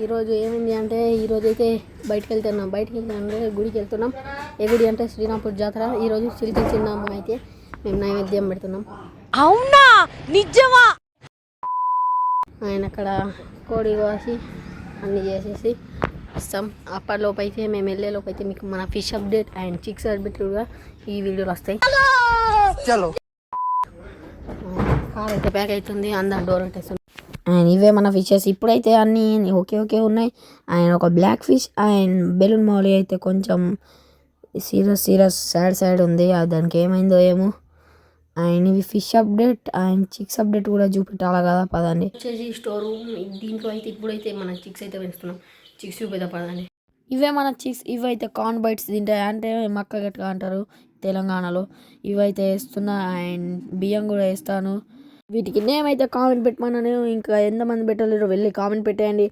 ఈరోజు ఏమైంది అంటే ఈరోజు అయితే బయటికి వెళ్తున్నాం అంటే గుడికి వెళ్తున్నాం. ఏ గుడి అంటే శ్రీరాంపూర్ జాతర. ఈరోజు చిలికల చిన్నమ్మ అయితే మేము నైవేద్యం పెడుతున్నాం. అవునా నిజమా? ఆయన అక్కడ కోడి కోసి అన్నీ చేసేసి ఇస్తాం. అప్పటిలోపు అయితే మేము వెళ్ళేలోపు అయితే మీకు మన fish update and chicks update కూడా ఈ వీడియోలు వస్తాయి. కార్ అయితే ప్యాక్ అవుతుంది, అందరం డోర్ పెట్టేస్తుంది. అండ్ ఇవే మన ఫిషెస్. ఇప్పుడైతే అన్నీ ఓకే ఉన్నాయి. అండ్ ఒక బ్లాక్ ఫిష్ అండ్ బెలూన్ మౌలి అయితే కొంచెం సీరియస్ సాడ్ ఉంది. దానికి ఏమైందో ఏమో. అండ్ ఇవి fish update and chicks update కూడా చూపెట్టాలి కదా. పదండి వచ్చేసి స్టోర్ రూమ్. దీంట్లో అయితే ఇప్పుడైతే మన చిక్స్ అయితే పెంచుతున్నాం. చిక్స్ చూపిద్దాం పదండి. ఇవే మన చిక్స్. ఇవైతే కార్న్ బైట్స్ తింటాయి, అంటే మక్క గట్టిగా అంటారు తెలంగాణలో. ఇవైతే వేస్తున్నా అండ్ బియ్యం కూడా వేస్తాను. వీటికి నేమ్ అయితే కామెంట్ పెట్టమన్నాను. ఇంకా ఎంతమంది పెట్టలేరు వెళ్ళి కామెంట్ పెట్టేయండి.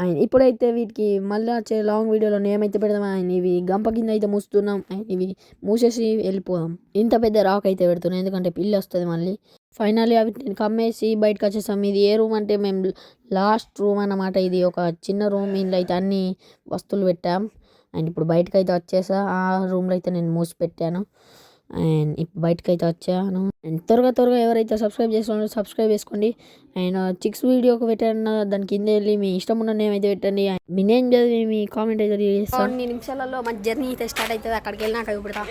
అండ్ ఇప్పుడైతే వీటికి మళ్ళీ వచ్చే లాంగ్ వీడియోలో నేమ్ అయితే పెడదాం. అండ్ ఇవి గంప కింద అయితే మూస్తున్నాం. అండ్ ఇవి మూసేసి వెళ్ళిపోదాం. ఇంత పెద్ద రాక్ అయితే పెడుతున్నాం ఎందుకంటే పిల్లి వస్తుంది మళ్ళీ. ఫైనల్లీ అవి కమ్మేసి బయటకు వచ్చేసాం. ఇది ఏ రూమ్ అంటే మేము లాస్ట్ రూమ్ అన్నమాట. ఇది ఒక చిన్న రూమ్. ఇందులో అయితే అన్ని వస్తువులు పెట్టాం. అండ్ ఇప్పుడు బయటకు అయితే వచ్చేసా. ఆ రూమ్లో అయితే నేను మూసి పెట్టాను. అండ్ ఇప్పుడు బయటకు అయితే వచ్చాను. అండ్ త్వరగా ఎవరైతే సబ్స్క్రైబ్ చేసుకున్నారో సబ్స్క్రైబ్ చేసుకోండి. అండ్ చిక్స్ వీడియోకి పెట్టండి, దాని కింద వెళ్ళి మీ ఇష్టం ఉన్న నేమ్ అయితే పెట్టండి. మీ నేమ్ చదివి మీ కామెంట్ అయితే చేస్తాను. 2 నిమిషాలలో మన జర్నీ అయితే స్టార్ట్ అవుతుంది. అక్కడికి వెళ్ళినాక చూపెడతా.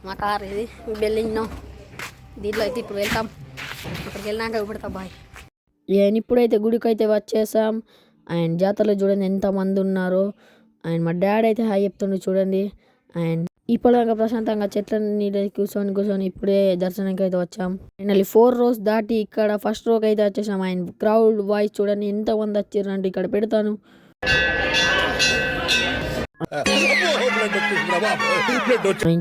మా కార్ ఇది బెల్లింగ్. దీంట్లో అయితే ఇప్పుడు వెళ్తాం. అక్కడికి వెళ్ళినాక చూపెడతా. బాయ్. అండ్ ఇప్పుడైతే గుడికి అయితే వచ్చేసాం. అండ్ జాతరలో చూడండి ఎంతమంది ఉన్నారో. అండ్ మా డాడీ అయితే హాయ్ చెప్తుండే చూడండి. అండ్ ఇప్పటిదాకా ప్రశాంతంగా చెట్ల నీడ కూర్చొని ఇప్పుడే దర్శనానికి అయితే వచ్చాం. ఫైనల్లీ 4 rows దాటి ఇక్కడ ఫస్ట్ రోకి అయితే వచ్చేసాం. అండ్ క్రౌడ్ వాయిస్ చూడండి ఎంతమంది వచ్చారంటే ఇక్కడ పెడతాను.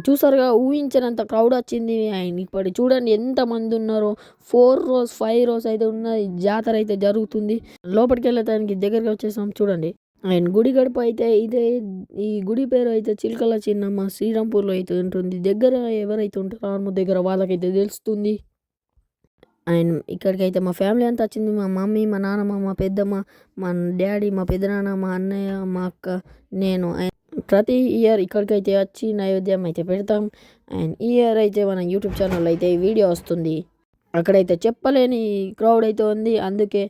చూసారుగా ఊహించినంత క్రౌడ్ వచ్చింది. అండ్ ఇప్పుడు చూడండి ఎంత మంది ఉన్నారో. 4 rows 5 rows అయితే ఉన్నది. జాతర అయితే జరుగుతుంది. లోపలికి వెళ్ళటానికి దగ్గరికి వచ్చేసాం చూడండి. అండ్ గుడి గడప అయితే ఇదే. ఈ గుడి పేరు అయితే చిలకల చిన్నమ్మ శ్రీరాంపూర్లో అయితే ఉంటుంది. దగ్గర ఎవరైతే ఉంటారో ఆర్మూర్ దగ్గర వాళ్ళకైతే తెలుస్తుంది. అండ్ ఇక్కడికి అయితే మా ఫ్యామిలీ అంతా వచ్చింది. మా మమ్మీ, మా నాన్నమ్మ, మా పెద్దమ్మ, మా డాడీ, మా పెద్దనాన్న, మా అన్నయ్య, మా అక్క, నేను. ప్రతి ఇయర్ ఇక్కడికైతే వచ్చి నైవేద్యం అయితే పెడతాం. అండ్ ఈ ఇయర్ అయితే మన యూట్యూబ్ ఛానల్ అయితే ఈ వీడియో వస్తుంది. అక్కడైతే చెప్పలేని క్రౌడ్ అయితే ఉంది. అందుకే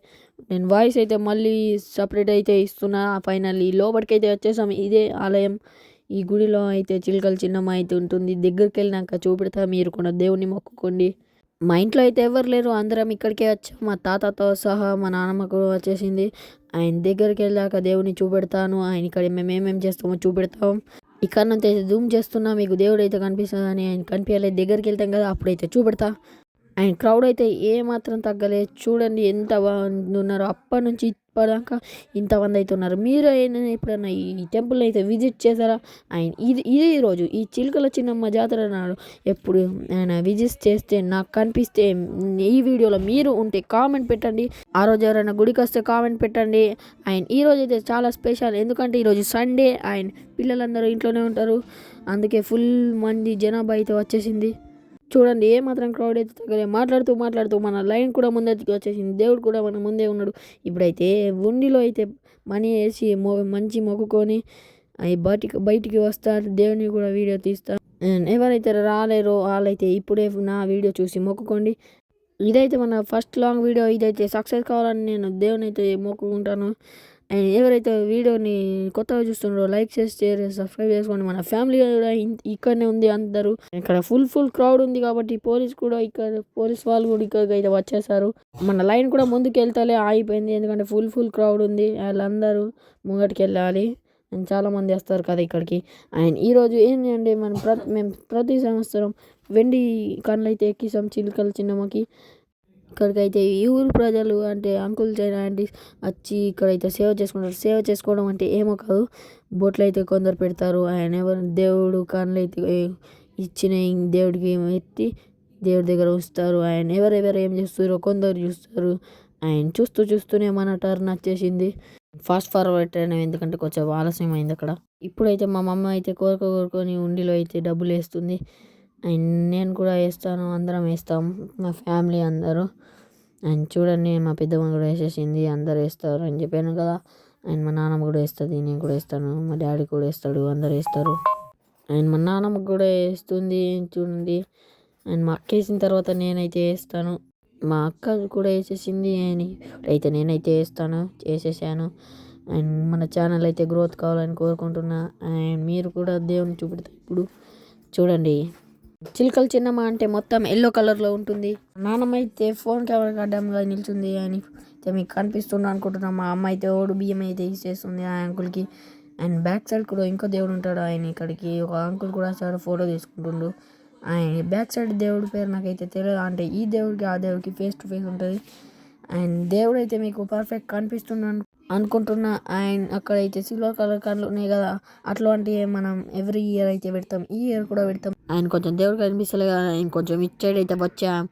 నేను వాయిస్ అయితే మళ్ళీ సపరేట్ అయితే ఇస్తున్నా. ఫైనల్లీ లోపలికి అయితే వచ్చేసాం. ఇదే ఆలయం. ఈ గుడిలో అయితే చిలకల చిన్నమ్మ అయితే ఉంటుంది. దగ్గరికి వెళ్ళినాక చూపెడతా. మీరు కూడా దేవుని మొక్కుకోండి. మా ఇంట్లో అయితే ఎవరు లేరు, అందరం ఇక్కడికే వచ్చాం. మా తాతతో సహా మా నాన్నమ్మ కూడా వచ్చేసింది. ఆయన దగ్గరికి వెళ్ళాక దేవుని చూపెడతాను. ఆయన ఇక్కడ మేము ఏమేమి చేస్తామో చూపెడతాం. ఇక్కడ నుంచి అయితే జూమ్ చేస్తున్నా, మీకు దేవుడు అయితే కనిపిస్తుందని. ఆయన కనిపించలేదు. దగ్గరికి వెళ్తాం కదా అప్పుడైతే చూపెడతా. అండ్ క్రౌడ్ అయితే ఏమాత్రం తగ్గలేదు. చూడండి ఎంత మంది ఉన్నారో. అప్పటి నుంచి ఇప్పటిదాకా ఇంతమంది అయితే ఉన్నారు. మీరు ఎప్పుడైనా ఈ టెంపుల్ అయితే విజిట్ చేశారా? అండ్ ఇదే రోజు ఈ చిలకల చిన్నమ్మ జాతర నాడు ఎప్పుడు ఆయన విజిట్ చేస్తే నాకు కనిపిస్తే ఈ వీడియోలో మీరు ఉంటే కామెంట్ పెట్టండి. ఆ రోజు ఎవరైనా గుడికి వస్తే కామెంట్ పెట్టండి. అండ్ ఈ రోజు అయితే చాలా స్పెషల్, ఎందుకంటే ఈరోజు సండే. అండ్ పిల్లలందరూ ఇంట్లోనే ఉంటారు. అందుకే ఫుల్ మంది జనాభా అయితే వచ్చేసింది. చూడండి ఏమాత్రం క్రౌడ్ అయితే తగ్గలే. మాట్లాడుతూ మన లైన్ కూడా ముందరికి వచ్చేసింది. దేవుడు కూడా మన ముందే ఉన్నాడు. ఇప్పుడైతే ఉండిలో అయితే మనీ వేసి మంచి మొక్కుకొని బయటికి వస్తారు. దేవుని కూడా వీడియో తీస్తా. ఎవరైతే రాలేరో వాళ్ళైతే ఇప్పుడే నా వీడియో చూసి మొక్కుకోండి. ఇదైతే మన ఫస్ట్ లాంగ్ వీడియో. ఇదైతే సక్సెస్ కావాలని నేను దేవుని అయితే మొక్కుకుంటాను. అండ్ ఎవరైతే వీడియోని కొత్తగా చూస్తున్నారో లైక్ చేసి షేర్ సబ్స్క్రైబ్ చేసుకోండి. మన ఫ్యామిలీ కూడా ఇక్కడనే ఉంది. అందరూ ఇక్కడ ఫుల్ క్రౌడ్ ఉంది కాబట్టి పోలీస్ వాళ్ళు కూడా ఇక్కడికి అయితే వచ్చేసారు. మన లైన్ కూడా ముందుకు వెళ్తాలే ఆగిపోయింది, ఎందుకంటే ఫుల్ క్రౌడ్ ఉంది. వాళ్ళందరూ ముంగటికి వెళ్ళాలి. అండ్ చాలామంది వస్తారు కదా ఇక్కడికి. అండ్ ఈరోజు ఏంటి అంటే మేము ప్రతి సంవత్సరం వెండి కళ్ళు అయితే ఎక్కిస్తాం చిలుకల చిన్నమ్మకి. ఇక్కడికైతే ఈ ఊరు ప్రజలు అంటే అంకుల్స్ అండ్ ఆంటీస్ వచ్చి ఇక్కడైతే సేవ చేసుకుంటారు. సేవ చేసుకోవడం అంటే ఏమో కాదు, బొట్లు అయితే కొందరు పెడతారు. ఆయన ఎవరు దేవుడు కళ్ళు అయితే ఇచ్చిన దేవుడికి ఎత్తి దేవుడి దగ్గర ఉంచుతారు. ఆయన ఎవరెవరు ఏం చేస్తారో కొందరు చూస్తారు. ఆయన చూస్తూనే మన టర్న్ వచ్చేసింది. ఫాస్ట్ ఫార్వర్డ్ అయినా ఎందుకంటే కొంచెం ఆలస్యం అయింది అక్కడ. ఇప్పుడైతే మా మమ్మ అయితే కోరుకొని ఉండిలో అయితే డబ్బులు వేస్తుంది. అండ్ నేను కూడా వేస్తాను, అందరం వేస్తాం మా ఫ్యామిలీ అందరూ. అండ్ చూడండి మా పెద్దమ్మ కూడా వేసేసింది, అందరు వేస్తారు అని చెప్పాను కదా. అండ్ మా నాన్నమ్మ కూడా వేస్తుంది, నేను కూడా వేస్తాను, మా డాడీ కూడా వేస్తాడు, అందరు వేస్తారు. అండ్ మా నాన్నమ్మ కూడా వేస్తుంది చూడండి. అండ్ మా అక్క వేసిన తర్వాత నేనైతే వేస్తాను, మా అక్క కూడా వేసేసింది అని అయితే నేనైతే వేసేసాను. అండ్ మన ఛానల్ అయితే గ్రోత్ కావాలని కోరుకుంటున్నా. అండ్ మీరు కూడా దేవుని చూపెడతారు. ఇప్పుడు చూడండి చిలుకల చిన్నమ్మ అంటే మొత్తం ఎల్లో కలర్లో ఉంటుంది. నాన్నమ్మ అయితే ఫోన్ కెమెరా అడ్డంగా నిల్చుంది అని అయితే మీకు కనిపిస్తుంది అనుకుంటున్నాం. మా అమ్మ అయితే ఓడు బియ్యం అయితే ఇచ్చేస్తుంది ఆ అంకుల్కి. అండ్ బ్యాక్ సైడ్ కూడా ఇంకో దేవుడు ఉంటాడు, ఆయన ఇక్కడికి ఒక అంకుల్ కూడా వచ్చాడు, ఫోటో తీసుకుంటుండు. ఆయన బ్యాక్ సైడ్ దేవుడి పేరు నాకైతే తెలియదు, అంటే ఈ దేవుడికి ఆ దేవుడికి ఫేస్ టు ఫేస్ ఉంటుంది. అండ్ దేవుడు అయితే మీకు పర్ఫెక్ట్ కనిపిస్తున్నాను అనుకుంటున్నా. అండ్ అక్కడైతే సిల్వర్ కలర్ కళ్ళు ఉన్నాయి కదా, అట్లాంటివి మనం ఎవ్రీ ఇయర్ అయితే పెడతాం, ఈ ఇయర్ కూడా పెడతాం. ఆయన కొంచెం దేవుడు కనిపిస్తలే కదా, ఆయన కొంచెం ఇచ్చాడు అయితే వచ్చాం.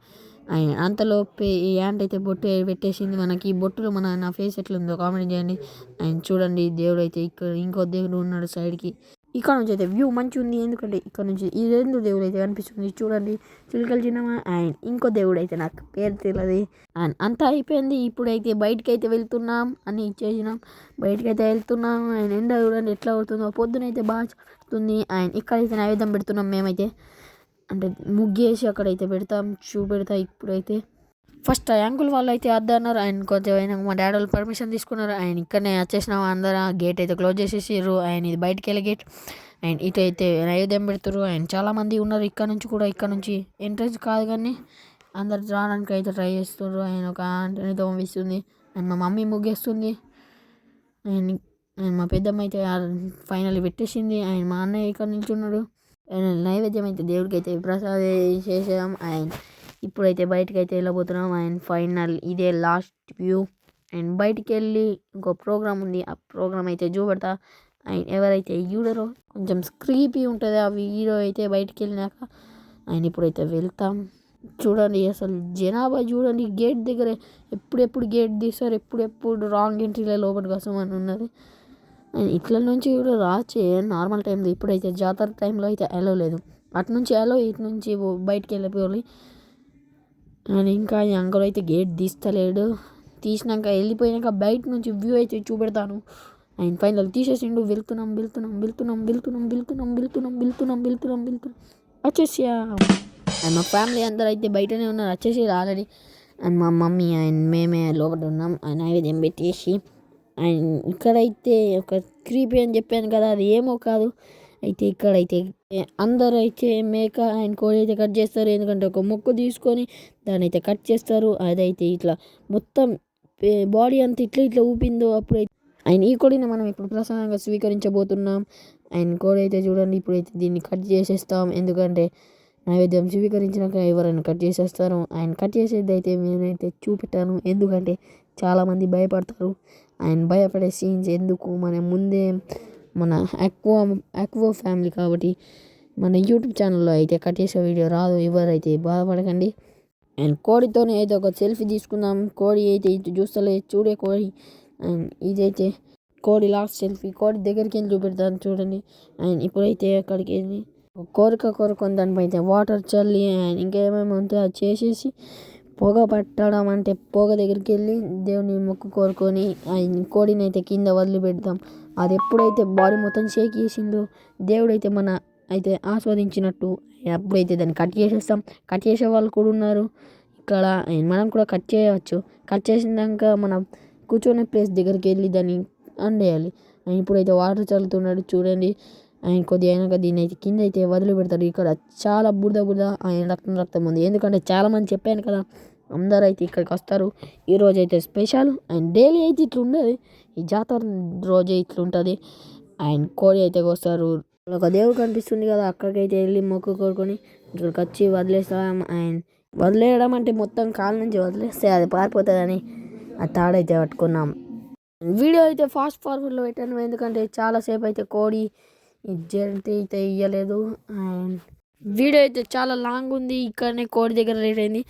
ఆయన అంతలోపే ఈ యాంట్ అయితే బొట్టు పెట్టేసింది మనకి. ఈ బొట్టులో నా ఫేస్ ఎట్లుందో కామెంట్ చేయండి. ఆయన చూడండి దేవుడు అయితే ఇక్కడ ఇంకో దేవుడు ఉన్నాడు సైడ్కి. ఇక్కడ నుంచి అయితే వ్యూ మంచిగా ఉంది, ఎందుకంటే ఇక్కడ నుంచి ఈ రెండు దేవుడు అయితే కనిపిస్తుంది చూడండి, చిలుకల చిన్నమ్మ. అండ్ ఇంకో దేవుడు అయితే నాకు పేరు తెలియదు. అండ్ అంతా అయిపోయింది, ఇప్పుడైతే బయటకి అయితే వెళ్తున్నాం, అన్నీ ఇచ్చేసినాం, బయటకి అయితే వెళ్తున్నాం. ఆయన ఎండ చూడండి ఎట్లా అవుతుందో, పొద్దునైతే బాగా చదువుతుంది. అండ్ ఇక్కడైతే నైవేద్యం పెడుతున్నాం మేమైతే, అంటే ముగ్గేసి అక్కడైతే చూపెడతా. ఇప్పుడైతే ఫస్ట్ అంకుల్ వాళ్ళు అయితే వద్దన్నారు. ఆయన కొంచెం అయినా మా డాడీ వాళ్ళు పర్మిషన్ తీసుకున్నారు. ఆయన ఇక్కడనే వచ్చేసినాం అందరం, గేట్ అయితే క్లోజ్ చేసేసారు. ఆయన ఇది బయటికి వెళ్ళే గేట్. అండ్ ఇటు అయితే నైవేద్యం పెడతారు. ఆయన చాలామంది ఉన్నారు ఇక్కడ నుంచి ఎంట్రన్స్ కాదు కానీ అందరు రావడానికి అయితే ట్రై చేస్తున్నారు. ఆయన ఒక ఆంటీని తోమిస్తుంది. అండ్ మా మమ్మీ ముగ్గేస్తుంది. అండ్ మా పెద్దమ్మ అయితే ఫైనల్ పెట్టేసింది. ఆయన మా అన్నయ్య ఇక్కడ నిల్చున్నాడు. నైవేద్యం అయితే దేవుడికి అయితే ప్రసాదం చేసాం. అండ్ ఇప్పుడైతే బయటకు అయితే వెళ్ళబోతున్నాం. అండ్ ఫైనల్ ఇదే లాస్ట్ వ్యూ. అండ్ బయటికి వెళ్ళి ఇంకో ప్రోగ్రామ్ ఉంది, ఆ ప్రోగ్రామ్ అయితే చూపెడతా. అండ్ ఎవరైతే చూడరో కొంచెం స్క్రీపీ ఉంటుంది ఆ వీడియో అయితే బయటికి వెళ్ళినాక. అండ్ ఇప్పుడైతే వెళ్తాం. చూడండి అసలు జనాభా చూడండి, గేట్ దగ్గర ఎప్పుడెప్పుడు గేట్ తీస్తారు, ఎప్పుడెప్పుడు రాంగ్ ఎంట్రీలో లోపలికి వస్తామని ఉన్నది. అండ్ ఇట్ల నుంచి కూడా రాచే నార్మల్ టైంలో, ఇప్పుడైతే జాతర టైంలో అయితే అలో లేదు, అటు నుంచి అలో, ఇటు నుంచి బయటికి వెళ్ళిపోవాలి. అండ్ ఇంకా ఈ అంకుల్ అయితే గేట్ తీస్తలేడు, తీసినాక వెళ్ళిపోయినాక బయట నుంచి వ్యూ అయితే చూపెడతాను. అండ్ ఫైనల్ తీసేసిండు. వెళ్తున్నాం వచ్చేసా. అండ్ మా ఫ్యామిలీ అందరూ అయితే బయటనే ఉన్నారు, వచ్చేసి ఆల్రెడీ. అండ్ మా మమ్మీ అండ్ మేమే లోపల ఉన్నాం. అండ్ నైవేద్యం పెట్టేసి అండ్ ఇక్కడైతే ఒక క్రీపీ అని చెప్పాను కదా, అది ఏమో కాదు. అయితే ఇక్కడైతే అందరూ అయితే మేక అండ్ కోడి అయితే కట్ చేస్తారు, ఎందుకంటే ఒక మొక్కు తీసుకొని దాన్ని అయితే కట్ చేస్తారు. అదైతే ఇట్లా మొత్తం బాడీ అంతా ఇట్లా ఊపిందో అప్పుడైతే అండ్ ఈ కోడిని మనం ఇప్పుడు ప్రసాదంగా స్వీకరించబోతున్నాం. అండ్ కోడి అయితే చూడండి, ఇప్పుడైతే దీన్ని కట్ చేసేస్తాం, ఎందుకంటే నైవేద్యం స్వీకరించినాక ఎవరైనా కట్ చేసేస్తారు. ఆయన కట్ చేసేది అయితే నేనైతే చూపెట్టాను, ఎందుకంటే చాలామంది భయపడతారు. ఆయన భయపడే సీన్స్ ఎందుకు, మన ముందే మన అక్వా ఫ్యామిలీ కాబట్టి మన యూట్యూబ్ ఛానల్లో అయితే కట్ చేసే వీడియో రాదు, ఎవరైతే బాధపడకండి. అండ్ కోడితోనే అయితే ఒక సెల్ఫీ తీసుకుందాం. కోడి అయితే ఇది చూస్తలే, చూడే కోడి. అండ్ ఇదైతే కోడి లాస్ట్ సెల్ఫీ, కోడి దగ్గరికి వెళ్ళి చూపెడతాను చూడండి. అండ్ ఇప్పుడైతే అక్కడికి వెళ్ళి కోరుకొని దానిపై అయితే వాటర్ చల్లి అండ్ ఇంకేమేమి ఉంటే అది చేసేసి పొగ పట్టడం, అంటే పొగ దగ్గరికి వెళ్ళి దేవుని మొక్కు కోరుకొని ఆయన కోడిని అయితే కింద వదిలిపెడతాం. అది ఎప్పుడైతే బాడీ మొత్తం షేక్ చేసిందో దేవుడైతే మన అయితే ఆస్వాదించినట్టు, అప్పుడైతే దాన్ని కట్ చేసేస్తాం. కట్ చేసే వాళ్ళు కూడా ఉన్నారు ఇక్కడ, మనం కూడా కట్ చేయవచ్చు. కట్ చేసినాక మనం కూర్చొనే ప్లేస్ దగ్గరికి వెళ్ళి దాన్ని అండేయాలి. ఆయన ఇప్పుడైతే వాటర్ చల్లుతున్నాడు చూడండి. ఆయన కొద్దిగా అయినాక దీన్ని అయితే కింద అయితే వదిలిపెడతారు. ఇక్కడ చాలా బురద ఆయన రక్తం ఉంది, ఎందుకంటే చాలామంది చెప్పాను కదా, అందరూ అయితే ఇక్కడికి వస్తారు. ఈరోజు అయితే స్పెషల్. అండ్ డైలీ అయితే ఇట్లా ఉండదు, ఈ జాతర రోజే ఇట్లా ఉంటుంది. ఆయన కోడి అయితే కోస్తారు. ఒక దేవుడు కనిపిస్తుంది కదా, అక్కడికైతే వెళ్ళి మొక్కు కోరుకొని ఇక్కడికి వచ్చి వదిలేస్తాం. ఆయన వదిలేయడం అంటే మొత్తం కాళ్ళ నుంచి వదిలేస్తే అది పారిపోతుందని ఆ తాడైతే పట్టుకున్నాం. వీడియో అయితే ఫాస్ట్ ఫార్వర్డ్లో పెట్టాను, ఎందుకంటే చాలాసేపు అయితే కోడి జంతి అయితే ఇయ్యలేదు. అండ్ వీడియో అయితే చాలా లాంగ్ ఉంది. ఇక్కడనే కోడి దగ్గర లేట్ అయింది.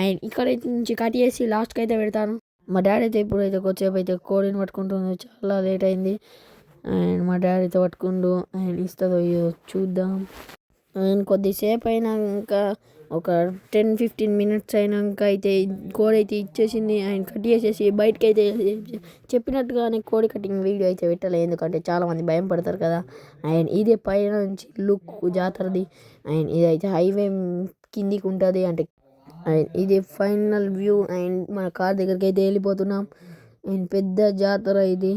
అండ్ ఇక్కడైతే నుంచి కట్ చేసి లాస్ట్కి అయితే పెడతాను. మా డాడీ అయితే ఇప్పుడు అయితే కొద్దిసేపు అయితే కోడిని పట్టుకుంటుంది, చాలా లేట్ అయింది. అండ్ మా డాడీ అయితే పట్టుకుండు, ఆయన ఇస్తుందో చూద్దాం. అండ్ కొద్దిసేపు అయినాక ఒక 10-15 మినిట్స్ అయినాక అయితే కోడి అయితే ఇచ్చేసింది. ఆయన కట్ చేసేసి బయటకి అయితే చెప్పినట్టుగానే కోడి కటింగ్ వీడియో అయితే పెట్టలేదు, ఎందుకంటే చాలామంది భయం పడతారు కదా. అండ్ ఇదే పైన నుంచి లుక్ జాతరది. అండ్ ఇదైతే హైవే కిందికి ఉంటుంది, అంటే అండ్ ఇది ఫైనల్ వ్యూ. అండ్ మన కార్ దగ్గరికి అయితే వెళ్ళిపోతున్నాం. అండ్ పెద్ద జాతర ఇది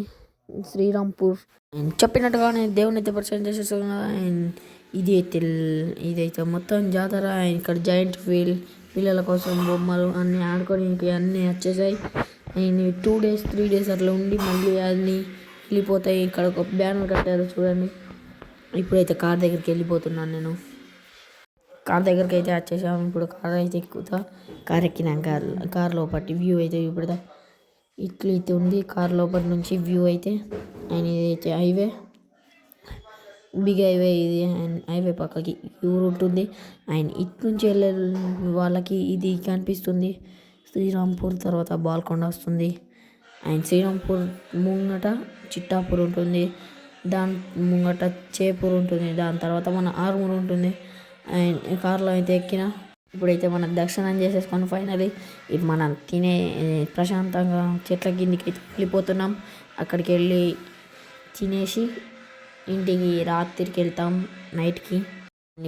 శ్రీరాంపూర్. అండ్ చెప్పినట్టుగానే దేవుని అయితే పరిచయం చేసేస్తున్నా. అండ్ ఇదైతే మొత్తం జాతర. అండ్ ఇక్కడ జాయింట్ వీల్, పిల్లల కోసం బొమ్మలు అన్నీ ఆడుకోవడానికి అన్నీ వచ్చేసాయి. అండ్ 2 days 3 days అట్లా ఉండి మళ్ళీ అన్నీ వెళ్ళిపోతాయి. ఇక్కడ ఒక బ్యానర్ కట్టారు చూడండి. ఇప్పుడైతే కార్ దగ్గరికి వెళ్ళిపోతున్నాను నేను. కార్ దగ్గరికి అయితే వచ్చేసాము. ఇప్పుడు కార్ అయితే ఎక్కుతా. కార్ ఎక్కినాక కార్ లోపటి వ్యూ అయితే చూపెడతా. ఇట్లయితే ఉంది కార్ లోపల నుంచి వ్యూ అయితే. అండ్ ఇదైతే హైవే, బిగ్ హైవే ఇది. అండ్ హైవే పక్కకి ఊరు ఉంటుంది. అండ్ ఇటు నుంచి వెళ్ళే వాళ్ళకి ఇది కనిపిస్తుంది శ్రీరాంపూర్. తర్వాత బాల్కొండ వస్తుంది. అండ్ శ్రీరాంపూర్ ముంగట చిట్టాపూర్ ఉంటుంది, దాని ముంగట చేపూర్ ఉంటుంది, దాని తర్వాత మన ఆర్మూర్ ఉంటుంది. అండ్ కార్లో అయితే ఎక్కిన ఇప్పుడైతే మనం దర్శనం చేసేసుకొని ఫైనలీ ఇప్పుడు మనం ప్రశాంతంగా చెట్ల కిందికి అయితే వెళ్ళిపోతున్నాం. అక్కడికి వెళ్ళి తినేసి ఇంటికి రాత్రికి వెళ్తాం, నైట్కి.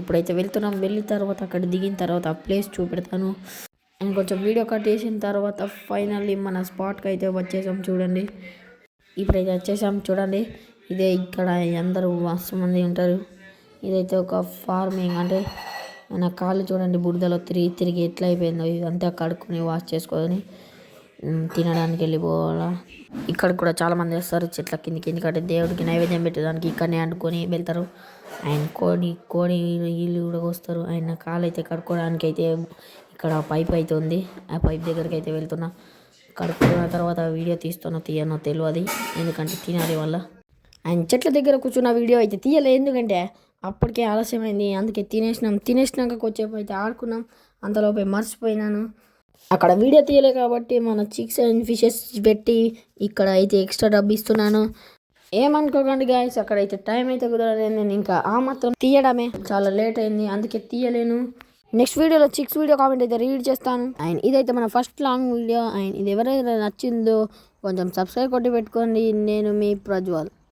ఇప్పుడైతే వెళ్తున్నాం. వెళ్ళిన తర్వాత అక్కడ దిగిన తర్వాత ఆ ప్లేస్ చూపెడతాను. అండ్ కొంచెం వీడియో కట్ చేసిన తర్వాత ఫైనల్లీ మన స్పాట్కి అయితే వచ్చేసాం చూడండి. ఇప్పుడైతే వచ్చేసాం చూడండి. ఇదే ఇక్కడ అందరూ మస్తు మంది ఉంటారు. ఇదైతే ఒక ఫార్మింగ్, అంటే నా కాళ్ళు చూడండి బురదలో తిరిగి ఎట్లా అయిపోయిందో. ఇదంతా కడుక్కొని వాష్ చేసుకొని తినడానికి వెళ్ళిపోవాలా. ఇక్కడ కూడా చాలామంది వస్తారు చెట్ల కిందికి, ఎందుకంటే దేవుడికి నైవేద్యం పెట్టడానికి ఇక్కడనే వండుకొని వెళ్తారు. ఆయన కోడి వీళ్ళు కూడా వస్తారు. ఆయన కాళ్ళు అయితే కడుక్కోవడానికి అయితే ఇక్కడ పైప్ అయితే ఉంది, ఆ పైప్ దగ్గరికి అయితే వెళ్తున్నా. కడుక్కున్న తర్వాత వీడియో తీయనో తెలియదు, ఎందుకంటే తినాలి వల్ల. ఆయన చెట్ల దగ్గర కూర్చున్న వీడియో అయితే తీయలేదు, ఎందుకంటే అప్పటికే ఆలస్యమైంది. అందుకే తినేసినాక కొద్దిసేపు అయితే ఆడుకున్నాం. అంతలోపే మర్చిపోయినాను. అక్కడ వీడియో తీయలే కాబట్టి మన చిక్స్ అండ్ ఫిషెస్ పెట్టి ఇక్కడ అయితే ఎక్స్ట్రా డబ్బు ఇస్తున్నాను. ఏమనుకోకండి గాయస్, అక్కడైతే టైం అయితే కుదరలేదు. నేను ఇంకా ఆ మాత్రం తీయడమే చాలా లేట్ అయింది, అందుకే తీయలేను. నెక్స్ట్ వీడియోలో చిక్స్ వీడియో కామెంట్ అయితే రీడ్ చేస్తాను. అండ్ ఇదైతే మన ఫస్ట్ లాంగ్ వీడియో. అండ్ ఇది ఎవరైనా నచ్చిందో కొంచెం సబ్స్క్రైబ్ కొట్టి పెట్టుకోండి. నేను మీ ప్రజ్వల్.